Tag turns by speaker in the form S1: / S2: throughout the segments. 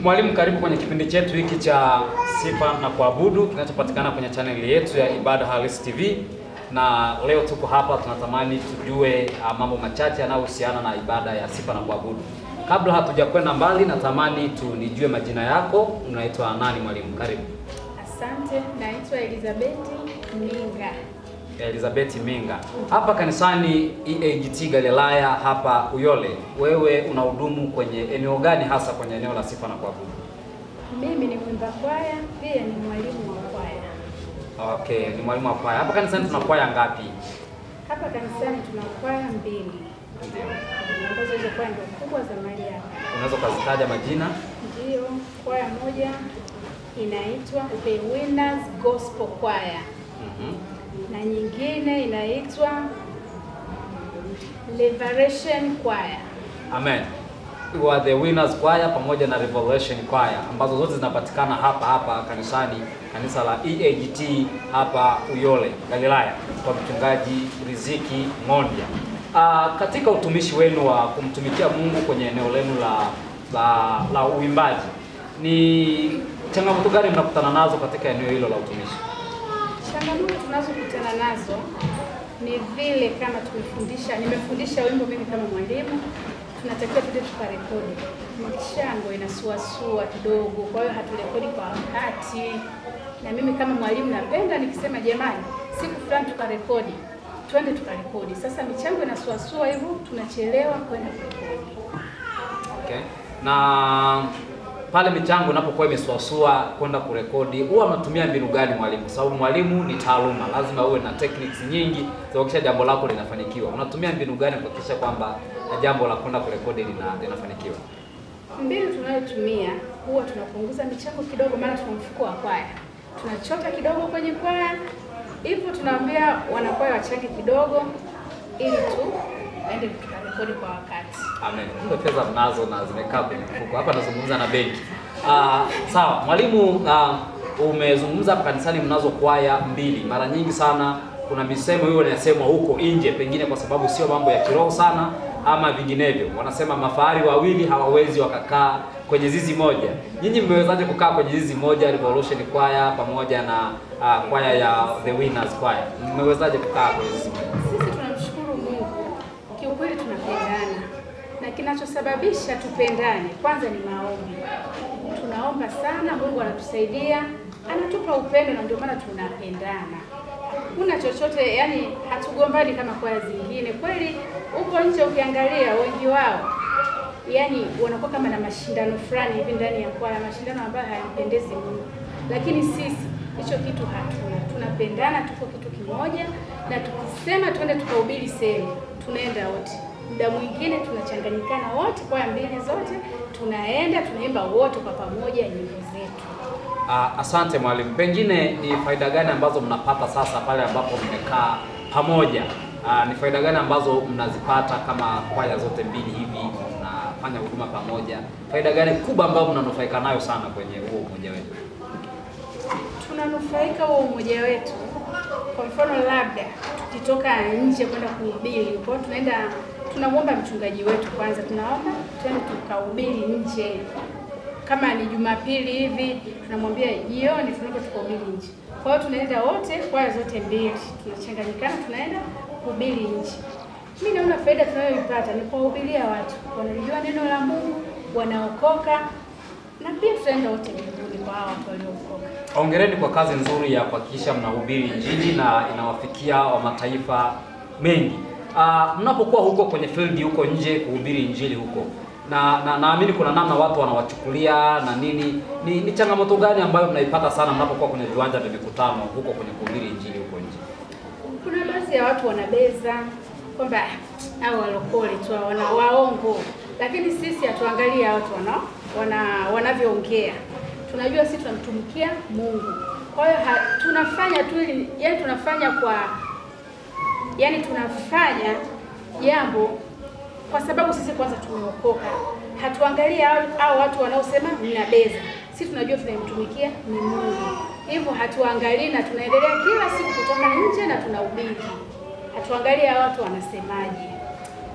S1: Mwalimu, karibu kwenye kipindi chetu hiki cha sifa na kuabudu kinachopatikana kwenye channel yetu ya Ibada Halisi TV, na leo tuko hapa tunatamani tujue mambo machache yanayohusiana na ibada ya sifa na kuabudu. Kabla hatujakwenda mbali, natamani tunijue majina yako. Unaitwa nani mwalimu? Karibu.
S2: Asante, naitwa Elizabeth Minga.
S1: Elizabeth Minga. Hapa kanisani EAGT Galilaya hapa Uyole, wewe unahudumu kwenye eneo gani hasa kwenye eneo la sifa na kuabudu?
S2: Mimi ni mwimba kwaya, pia ni mwalimu wa kwaya.
S1: Okay, ni mwalimu wa kwaya. Hapa kanisani tuna kwaya ngapi?
S2: Hapa kanisani tuna kwaya 2.
S1: Ndio.
S2: Ambazo hizo kwaya ndio kubwa za mahali hapa.
S1: Unaweza kuzitaja majina?
S2: Ndio, kwaya moja inaitwa The Winners Gospel Choir. Na nyingine inaitwa Revelation Choir.
S1: Amen. Wa The Winners Choir pamoja na Revelation Choir ambazo zote zinapatikana hapa kanisani, kanisa la EAGT hapa Uyole Galilaya kwa mchungaji Riziki Mondia. Katika utumishi wenu wa kumtumikia Mungu kwenye eneo lenu la uimbaji, ni changamoto gani mnakutana nazo katika eneo hilo la utumishi?
S2: Changamoto tunazokutana nazo ni vile kama nimefundisha wimbo mimi kama mwalimu, tunatakiwa tuje tukarekodi. Michango inasuasua kidogo, kwa hiyo haturekodi kwa wakati. Na mimi kama mwalimu napenda nikisema jamani, siku fulani tukarekodi, twende tukarekodi. Sasa michango inasuasua hivyo, tunachelewa kwenda kurekodi.
S1: Okay. Na pale michango inapokuwa imesuasua kwenda kurekodi, huwa unatumia mbinu gani mwalimu? Sababu mwalimu ni taaluma, lazima uwe na techniques nyingi za kuhakikisha jambo lako linafanikiwa. Unatumia mbinu gani kuhakikisha kwamba jambo la kwenda kurekodi linafanikiwa?
S2: Mbinu tunayotumia, huwa tunapunguza michango kidogo, maana tuna mfuko wa kwaya. Tunachota kidogo kwenye kwaya, hivyo tunawaambia wanakwaya wachange kidogo ili tu aende tukarekodi kwa wakati.
S1: Amen. Ndio pesa mnazo na zimekaa kwenye mfuko. Hapa nazungumza na benki. Sawa, mwalimu, umezungumza hapa kanisani mnazo kwaya 2. Mara nyingi sana kuna misemo hiyo inasemwa huko nje, pengine kwa sababu sio mambo ya kiroho sana ama vinginevyo. Wanasema mafahari wawili hawawezi wakakaa kwenye zizi moja. Nyinyi mmewezaje kukaa kwenye zizi moja, Revolution Choir pamoja na kwaya ya The Winners Choir? Mmewezaje kukaa kwenye zizi moja?
S2: Sisi tunamshukuru Mungu. Kiukweli tunapendana. Na kinachosababisha tupendane kwanza ni maombi. Tunaomba sana, Mungu anatusaidia, anatupa upendo, na ndio maana tunapendana. Kuna chochote, yani hatugombani kama kwaya zingine. Kweli huko nje ukiangalia wengi wao yani wanakuwa kama na mashindano fulani hivi ndani ya kwaya, mashindano ambayo hayampendezi Mungu. Lakini sisi hicho kitu hatuna. Tunapendana, tuko kitu kimoja, na tukisema twende tukahubiri sehemu, tunaenda wote. Muda mwingine tunachanganyikana wote, kwaya 2 zote, tunaenda tunaimba wote kwa pamoja nyimbo zetu.
S1: Asante mwalimu. Pengine ni faida gani ambazo mnapata sasa pale ambapo mmekaa pamoja? Ni faida gani ambazo mnazipata kama kwaya zote 2 hivi mnafanya huduma pamoja? Faida gani kubwa ambayo mnanufaika nayo sana kwenye huo umoja wetu?
S2: Tunanufaika huo umoja wetu. Kwa mfano labda tukitoka nje kwenda kuhubiri, kwa tunaenda tunamwomba mchungaji wetu kwanza, tunaomba twende tukahubiri nje. Kama ni Jumapili hivi tunamwambia jioni tunaomba tukahubiri nje. Kwa hiyo tunaenda wote, kwaya zote 2 tunachanganyikana, tunaenda kuhubiri nje. Mimi naona faida tunayoipata ni kuwahubiria watu, wanajua neno la Mungu, wanaokoka, na pia tutaenda wote mbinguni kwa hao watu waliokoka.
S1: Hongereni kwa kazi nzuri ya kuhakikisha mnahubiri Injili na inawafikia wa mataifa mengi. Mnapokuwa huko kwenye field huko nje kuhubiri Injili huko, na naamini kuna namna watu wanawachukulia na nini, ni changamoto gani ambayo mnaipata sana mnapokuwa kwenye viwanja vya mikutano huko kwenye kuhubiri Injili huko nje?
S2: Kuna baadhi ya watu wanabeza kwamba hao walokole tu waongo, lakini sisi hatuangalia watu wanavyoongea. Tunajua sisi tunamtumikia Mungu. Kwa hiyo tunafanya tu, yani tunafanya tunafanya jambo kwa sababu sisi kwanza tumeokoka. Hatuangalia hao watu wanaosema mnabeza. Sisi tunajua tunamtumikia ni Mungu. Hivyo hatuangalii, na tunaendelea kila siku kutoka nje na tunahubiri. Hatuangalia watu wanasemaje.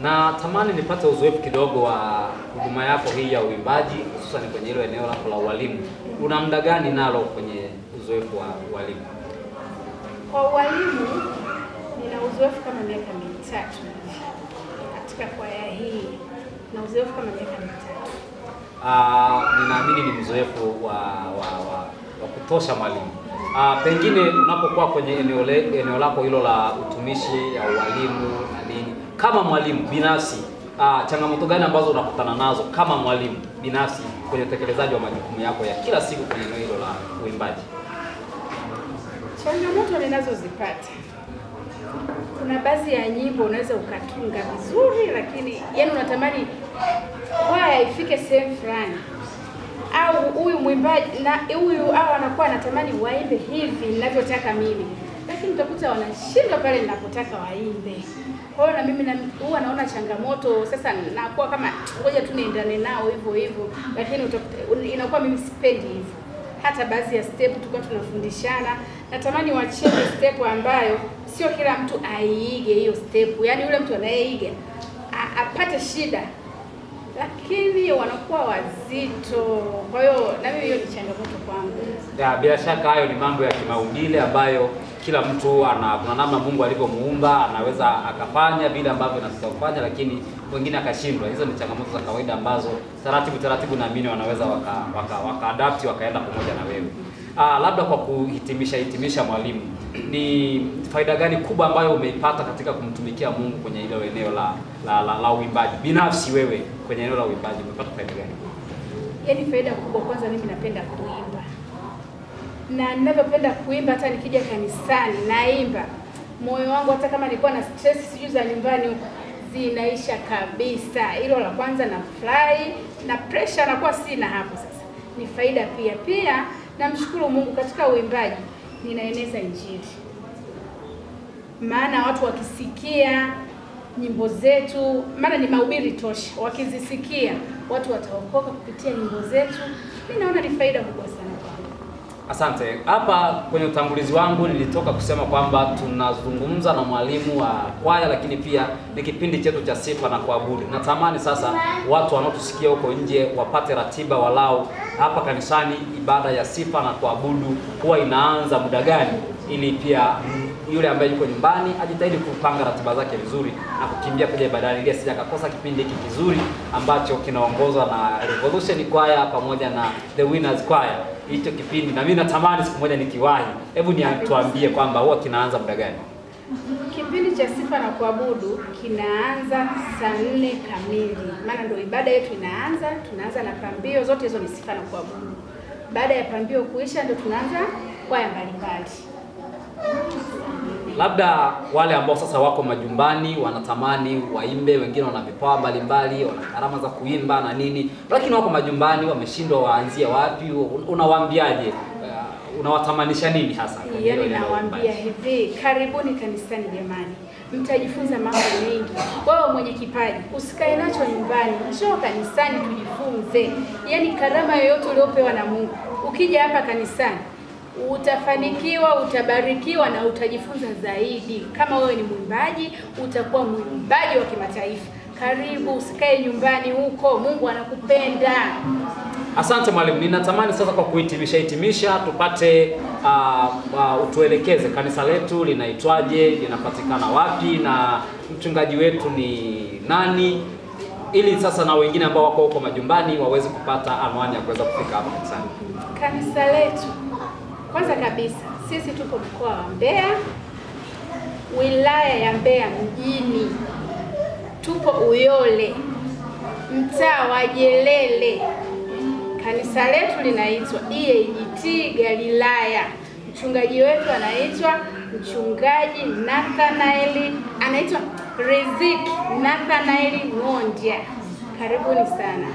S1: Na tamani nipate uzoefu kidogo wa huduma yako hii ya uimbaji, hususan kwenye hilo eneo lako la ualimu. Una muda gani nalo kwenye uzoefu wa ualimu?
S2: Kwa ualimu nina uzoefu kama miaka 3 katika kwaya hii, na uzoefu kama miaka 3.
S1: Ninaamini ni mzoefu wa kutosha mwalimu. Pengine unapokuwa kwenye eneo lako hilo la utumishi ya ualimu na nini, kama mwalimu binafsi, changamoto gani ambazo unakutana nazo kama mwalimu binafsi kwenye utekelezaji wa majukumu yako ya kila siku kwenye eneo hilo la uimbaji?
S2: Changamoto ninazozipata, kuna baadhi ya nyimbo unaweza ukatunga vizuri, lakini yani unatamani kwaya ifike sehemu fulani, au huyu mwimbaji na huyu au anakuwa anatamani waimbe hivi ninavyotaka mimi, lakini utakuta wanashindwa pale ninapotaka waimbe. Kwa hiyo na mimi huwa naona changamoto. Sasa nakuwa kama ngoja tu niendane nao hivyo hivyo, lakini inakuwa mimi sipendi hivyo. Hata baadhi ya step tulikuwa tunafundishana, natamani wacheze step ambayo sio kila mtu aiige hiyo step, yaani yule mtu anayeiga apate shida, lakini wanakuwa wazito. Kwa hiyo na mimi hiyo ni changamoto kwangu.
S1: Bila shaka hayo ni mambo ya kimaumbile ambayo kila mtu kuna namna Mungu alivyomuumba, anaweza akafanya vile ambavyo anataka kufanya, lakini wengine akashindwa. Hizo ni changamoto za kawaida ambazo taratibu naamini wanaweza waka-adapt wakaenda pamoja na wewe. Labda kwa kuhitimisha mwalimu, ni faida gani kubwa ambayo umeipata katika kumtumikia Mungu kwenye ile eneo la uimbaji? Binafsi wewe kwenye eneo la uimbaji umepata faida gani?
S2: Yaani faida kubwa, kwanza mimi napenda kuimba. Na ninavyopenda kuimba, hata nikija kanisani naimba, moyo wangu hata kama nilikuwa na stress sijui za nyumbani zinaisha kabisa. Hilo la kwanza, na fly na pressure nakuwa sina hapo. Sasa ni faida pia namshukuru Mungu katika uimbaji ninaeneza Injili. Maana watu wakisikia nyimbo zetu, maana ni mahubiri tosha, wakizisikia watu wataokoka kupitia nyimbo zetu. Mimi naona ni faida kubwa sana.
S1: Asante. Hapa kwenye utangulizi wangu nilitoka kusema kwamba tunazungumza na mwalimu wa kwaya, lakini pia ni kipindi chetu cha sifa na kuabudu. Natamani sasa watu wanaotusikia huko nje wapate ratiba walau hapa kanisani, ibada ya sifa na kuabudu huwa inaanza muda gani, ili pia yule ambaye yuko nyumbani ajitahidi kupanga ratiba zake vizuri na kukimbia kuja ibadani, ili asije akakosa kipindi hiki kizuri ambacho kinaongozwa na Revolution Choir pamoja na The Winners Choir. Hicho kipindi na mimi natamani siku moja nikiwahi. Hebu tuambie kwamba huwa kinaanza muda gani?
S2: Kipindi cha sifa na kuabudu kinaanza saa 4 kamili. Maana ndio ibada yetu inaanza, tunaanza na pambio, zote hizo ni sifa na kuabudu. Baada ya pambio kuisha ndio tunaanza kwaya mbalimbali.
S1: Labda wale ambao sasa wako majumbani wanatamani waimbe, wengine wana vipawa mbalimbali, wana karama za kuimba na nini, lakini wako majumbani wameshindwa waanzie wapi, unawaambiaje? Unawatamanisha nini hasa?
S2: Yaani nawaambia hivi, karibuni kanisani jamani. Mtajifunza mambo mengi. Wewe mwenye kipaji usikae nacho nyumbani, njoo kanisani tujifunze. Yaani karama yoyote uliopewa na Mungu, ukija hapa kanisani utafanikiwa, utabarikiwa na utajifunza zaidi. Kama wewe ni mwimbaji, utakuwa mwimbaji wa kimataifa. Karibu, usikae nyumbani huko, Mungu anakupenda.
S1: Asante mwalimu. Ninatamani sasa kwa kuhitimisha tupate utuelekeze kanisa letu linaitwaje, linapatikana wapi, na mchungaji wetu ni nani, ili sasa na wengine ambao wako huko majumbani waweze kupata anwani ya kuweza kufika hapa kanisani.
S2: Kanisa letu, kwanza kabisa, sisi tuko mkoa wa Mbeya, wilaya ya Mbeya mjini. Tupo Uyole, mtaa wa Jelele. Kanisa letu linaitwa EAGT Galilaya. Mchungaji wetu anaitwa Mchungaji Nathanaeli, anaitwa Riziki Nathanaeli Ng'ondia. Karibuni sana.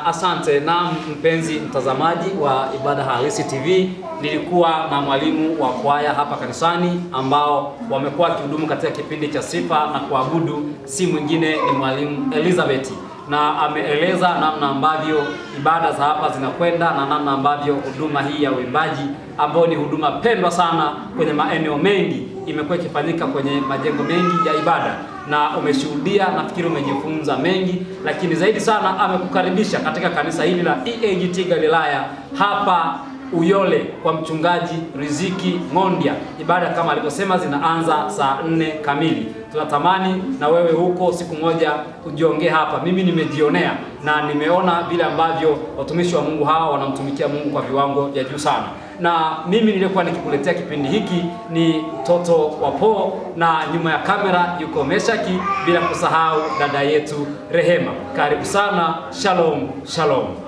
S1: Asante. Na mpenzi mtazamaji wa Ibada Halisi TV, nilikuwa na mwalimu wa kwaya hapa kanisani ambao wamekuwa wakihudumu katika kipindi cha sifa na kuabudu. Si mwingine ni mwalimu Elizabeth, na ameeleza namna ambavyo ibada za hapa zinakwenda na namna ambavyo huduma hii ya uimbaji ambayo ni huduma pendwa sana kwenye maeneo mengi imekuwa ikifanyika kwenye majengo mengi ya ibada. na umeshuhudia, nafikiri umejifunza mengi, lakini zaidi sana amekukaribisha katika kanisa hili la EAGT Galilaya hapa Uyole kwa mchungaji Riziki Ng'ondia. Ibada kama alivyosema zinaanza saa 4 kamili. Tunatamani na wewe huko siku moja ujiongee hapa. Mimi nimejionea na nimeona vile ambavyo watumishi wa Mungu hawa wanamtumikia Mungu kwa viwango vya juu sana. Na mimi nilikuwa nikikuletea kipindi hiki ni Toto wa Po, na nyuma ya kamera yuko Meshaki, bila kusahau dada yetu Rehema. Karibu sana. Shalom, shalom.